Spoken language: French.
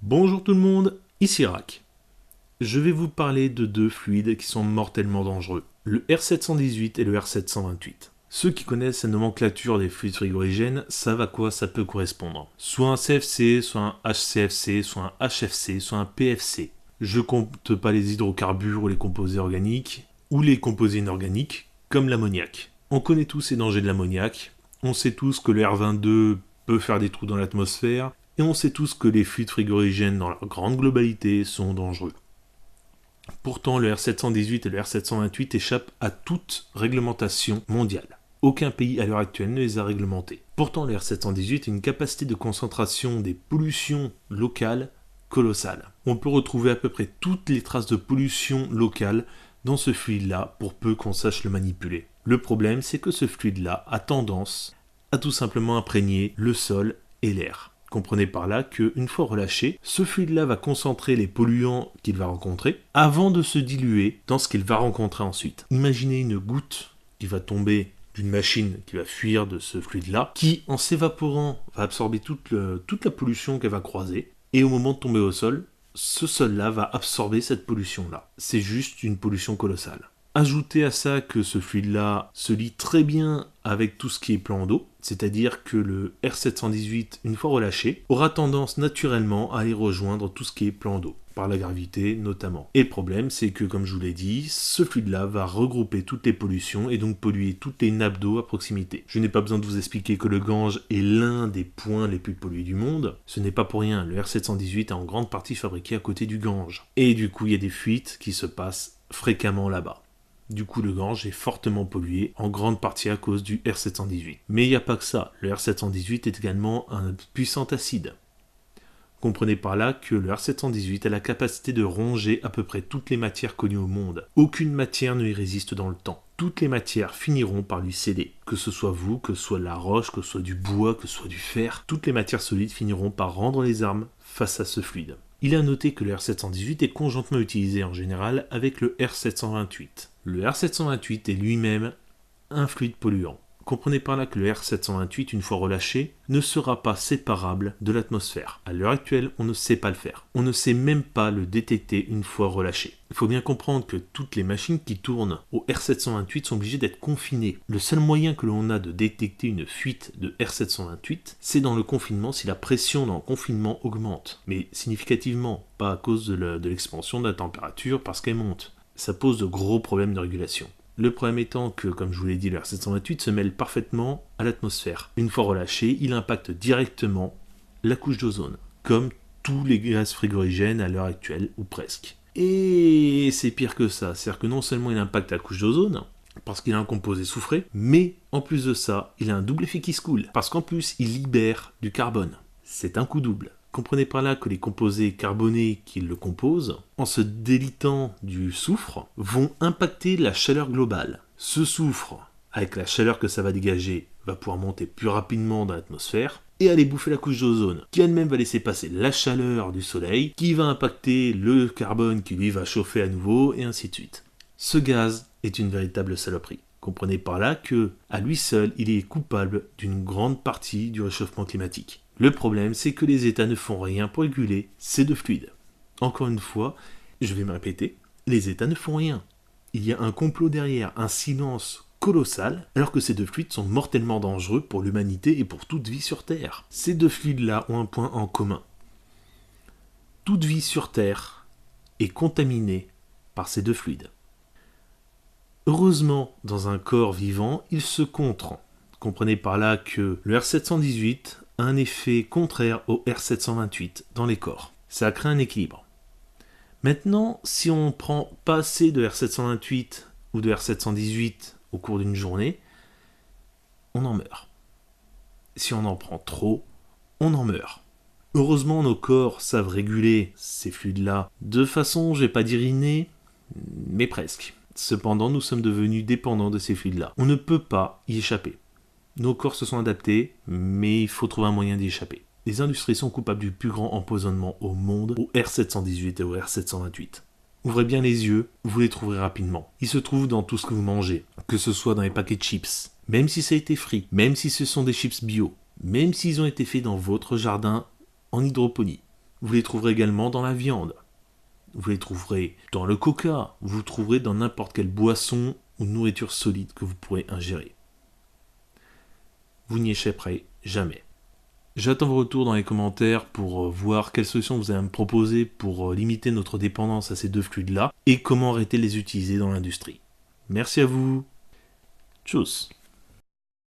Bonjour tout le monde, ici Rack. Je vais vous parler de deux fluides qui sont mortellement dangereux, le R718 et le R728. Ceux qui connaissent la nomenclature des fluides frigorigènes savent à quoi ça peut correspondre. Soit un CFC, soit un HCFC, soit un HFC, soit un PFC. Je compte pas les hydrocarbures ou les composés organiques, ou les composés inorganiques, comme l'ammoniac. On connaît tous ces dangers de l'ammoniac, on sait tous que le R22 peut faire des trous dans l'atmosphère, et on sait tous que les fluides frigorigènes dans leur grande globalité sont dangereux. Pourtant, le R718 et le R728 échappent à toute réglementation mondiale. Aucun pays à l'heure actuelle ne les a réglementés. Pourtant, le R718 a une capacité de concentration des pollutions locales colossale. On peut retrouver à peu près toutes les traces de pollution locale dans ce fluide-là pour peu qu'on sache le manipuler. Le problème, c'est que ce fluide-là a tendance à tout simplement imprégner le sol et l'air. Comprenez par là qu'une fois relâché, ce fluide-là va concentrer les polluants qu'il va rencontrer avant de se diluer dans ce qu'il va rencontrer ensuite. Imaginez une goutte qui va tomber d'une machine qui va fuir de ce fluide-là, qui en s'évaporant va absorber toute la pollution qu'elle va croiser, et au moment de tomber au sol, ce sol-là va absorber cette pollution-là. C'est juste une pollution colossale. Ajoutez à ça que ce fluide-là se lie très bien avec tout ce qui est plan d'eau, c'est-à-dire que le R718, une fois relâché, aura tendance naturellement à aller rejoindre tout ce qui est plan d'eau, par la gravité notamment. Et le problème, c'est que, comme je vous l'ai dit, ce fluide-là va regrouper toutes les pollutions et donc polluer toutes les nappes d'eau à proximité. Je n'ai pas besoin de vous expliquer que le Gange est l'un des points les plus pollués du monde. Ce n'est pas pour rien, le R718 est en grande partie fabriqué à côté du Gange. Et du coup, il y a des fuites qui se passent fréquemment là-bas. Du coup, le Gange est fortement pollué, en grande partie à cause du R718. Mais il n'y a pas que ça, le R718 est également un puissant acide. Comprenez par là que le R718 a la capacité de ronger à peu près toutes les matières connues au monde. Aucune matière ne y résiste dans le temps. Toutes les matières finiront par lui céder. Que ce soit vous, que ce soit de la roche, que ce soit du bois, que ce soit du fer, toutes les matières solides finiront par rendre les armes face à ce fluide. Il est à noter que le R718 est conjointement utilisé en général avec le R728. Le R728 est lui-même un fluide polluant. Comprenez par là que le R728, une fois relâché, ne sera pas séparable de l'atmosphère. À l'heure actuelle, on ne sait pas le faire. On ne sait même pas le détecter une fois relâché. Il faut bien comprendre que toutes les machines qui tournent au R728 sont obligées d'être confinées. Le seul moyen que l'on a de détecter une fuite de R728, c'est dans le confinement si la pression dans le confinement augmente. Mais significativement, pas à cause de l'expansion de la température parce qu'elle monte. Ça pose de gros problèmes de régulation. Le problème étant que, comme je vous l'ai dit, le R728 se mêle parfaitement à l'atmosphère. Une fois relâché, il impacte directement la couche d'ozone, comme tous les gaz frigorigènes à l'heure actuelle, ou presque. Et c'est pire que ça, c'est-à-dire que non seulement il impacte la couche d'ozone, parce qu'il a un composé soufré, mais en plus de ça, il a un double effet qui se coule, parce qu'en plus, il libère du carbone. C'est un coup double. Comprenez par là que les composés carbonés qui le composent, en se délitant du soufre, vont impacter la chaleur globale. Ce soufre, avec la chaleur que ça va dégager, va pouvoir monter plus rapidement dans l'atmosphère et aller bouffer la couche d'ozone, qui elle-même va laisser passer la chaleur du soleil, qui va impacter le carbone qui lui va chauffer à nouveau, et ainsi de suite. Ce gaz est une véritable saloperie. Comprenez par là que, à lui seul, il est coupable d'une grande partie du réchauffement climatique. Le problème, c'est que les États ne font rien pour réguler ces deux fluides. Encore une fois, je vais me répéter, les États ne font rien. Il y a un complot derrière, un silence colossal, alors que ces deux fluides sont mortellement dangereux pour l'humanité et pour toute vie sur Terre. Ces deux fluides-là ont un point en commun. Toute vie sur Terre est contaminée par ces deux fluides. Heureusement, dans un corps vivant, ils se contrent. Comprenez par là que le R718 a un effet contraire au R728 dans les corps. Ça crée un équilibre. Maintenant, si on prend pas assez de R728 ou de R718 au cours d'une journée, on en meurt. Si on en prend trop, on en meurt. Heureusement, nos corps savent réguler ces fluides-là de façon, je vais pas dire innée, mais presque. Cependant, nous sommes devenus dépendants de ces fluides-là. On ne peut pas y échapper. Nos corps se sont adaptés, mais il faut trouver un moyen d'y échapper. Les industries sont coupables du plus grand empoisonnement au monde, au R718 et au R728. Ouvrez bien les yeux, vous les trouverez rapidement. Ils se trouvent dans tout ce que vous mangez, que ce soit dans les paquets de chips, même si ça a été frit, même si ce sont des chips bio, même s'ils ont été faits dans votre jardin en hydroponie. Vous les trouverez également dans la viande. Vous les trouverez dans le coca. Vous les trouverez dans n'importe quelle boisson ou nourriture solide que vous pourrez ingérer. Vous n'y échapperez jamais. J'attends vos retours dans les commentaires pour voir quelles solutions vous allez me proposer pour limiter notre dépendance à ces deux fluides-là et comment arrêter de les utiliser dans l'industrie. Merci à vous. Tchuss.